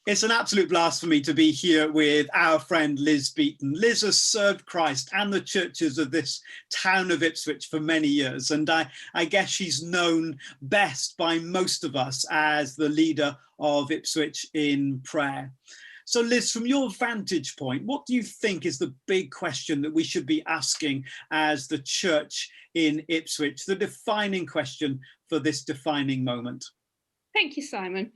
It's an absolute blast for me to be here with our friend Liz Beaton. Liz has served Christ and the churches of this town of Ipswich for many years, and I guess she's known best by most of us as the leader of Ipswich in prayer. So Liz, from your vantage point, what do you think is the big question that we should be asking as the church in Ipswich, the defining question for this defining moment? Thank you, Simon.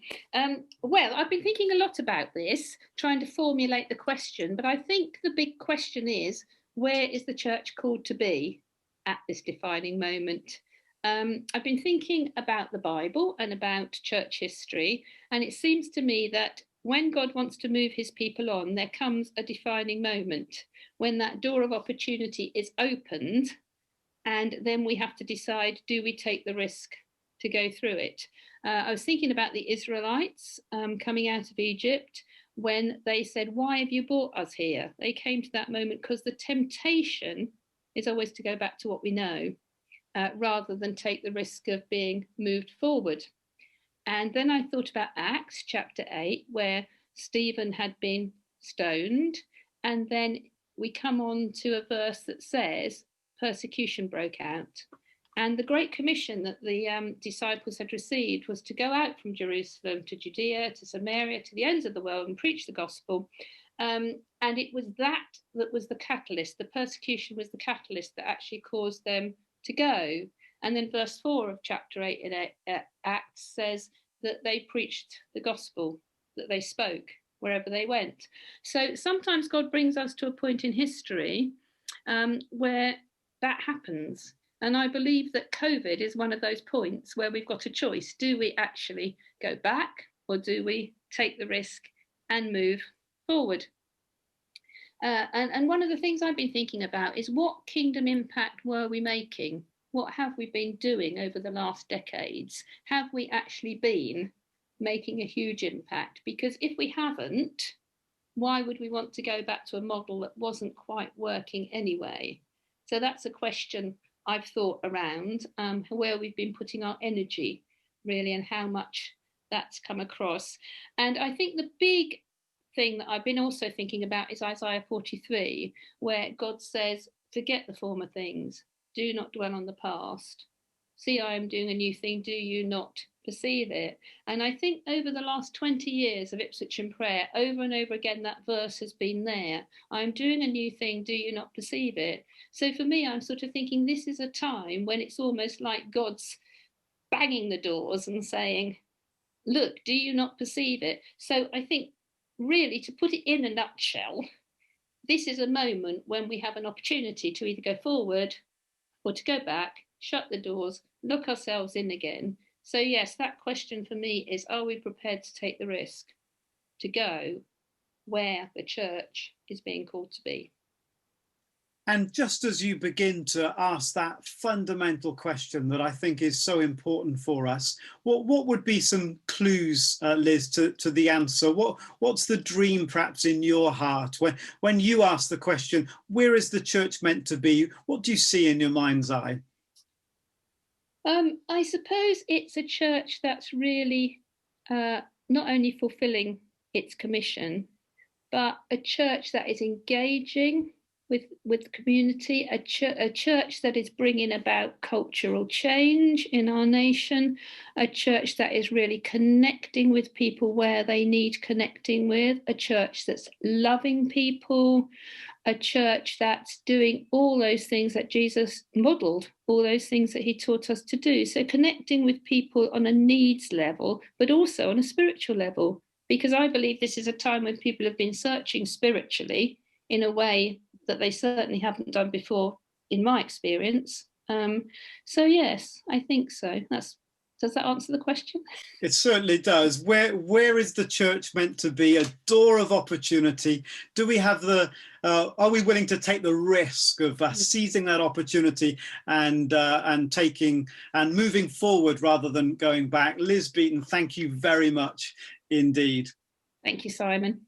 Well, I've been thinking a lot about this, trying to formulate the question, but I think the big question is, where is the church called to be at this defining moment? I've been thinking about the Bible and about church history, and it seems to me that when God wants to move his people on, there comes a defining moment when that door of opportunity is opened, and then we have to decide, do we take the risk to go through it? I was thinking about the Israelites coming out of Egypt when they said, why have you brought us here? They came to that moment because the temptation is always to go back to what we know rather than take the risk of being moved forward. And then I thought about Acts chapter 8, where Stephen had been stoned. And then we come on to a verse that says persecution broke out. And the Great Commission that the disciples had received was to go out from Jerusalem to Judea, to Samaria, to the ends of the world and preach the gospel. And it was that was the catalyst. The persecution was the catalyst that actually caused them to go. And then verse 4 of chapter 8 in Acts says that they preached the gospel, that they spoke wherever they went. So sometimes God brings us to a point in history where that happens. And I believe that COVID is one of those points where we've got a choice. Do we actually go back, or do we take the risk and move forward? And one of the things I've been thinking about is, what kingdom impact were we making? What have we been doing over the last decades? Have we actually been making a huge impact? Because if we haven't, why would we want to go back to a model that wasn't quite working anyway? So that's a question I've thought around, where we've been putting our energy, really, and how much that's come across. And I think the big thing that I've been also thinking about is Isaiah 43, where God says, forget the former things, do not dwell on the past. See, I am doing a new thing, do you not perceive it? And I think over the last 20 years of Ipswich in prayer, over and over again, that verse has been there. I'm doing a new thing, do you not perceive it? So for me, I'm sort of thinking this is a time when it's almost like God's banging the doors and saying, look, do you not perceive it? So I think really, to put it in a nutshell, this is a moment when we have an opportunity to either go forward or to go back, shut the doors, look ourselves in again. So yes, that question for me is, are we prepared to take the risk to go where the church is being called to be? And just as you begin to ask that fundamental question that I think is so important for us, what would be some clues, Liz, to the answer? What's the dream perhaps in your heart when you ask the question, where is the church meant to be? What do you see in your mind's eye? I suppose it's a church that's really not only fulfilling its commission, but a church that is engaging with the community, a church that is bringing about cultural change in our nation, a church that is really connecting with people where they need connecting with, a church that's loving people, a church that's doing all those things that Jesus modeled, all those things that he taught us to do. So connecting with people on a needs level, but also on a spiritual level, because I believe this is a time when people have been searching spiritually in a way that they certainly haven't done before, in my experience. So yes, I think so. Does that answer the question? It certainly does. Where is the church meant to be? A door of opportunity. Do we have are we willing to take the risk of seizing that opportunity and taking and moving forward rather than going back? Liz Beaton, thank you very much indeed. Thank you, Simon.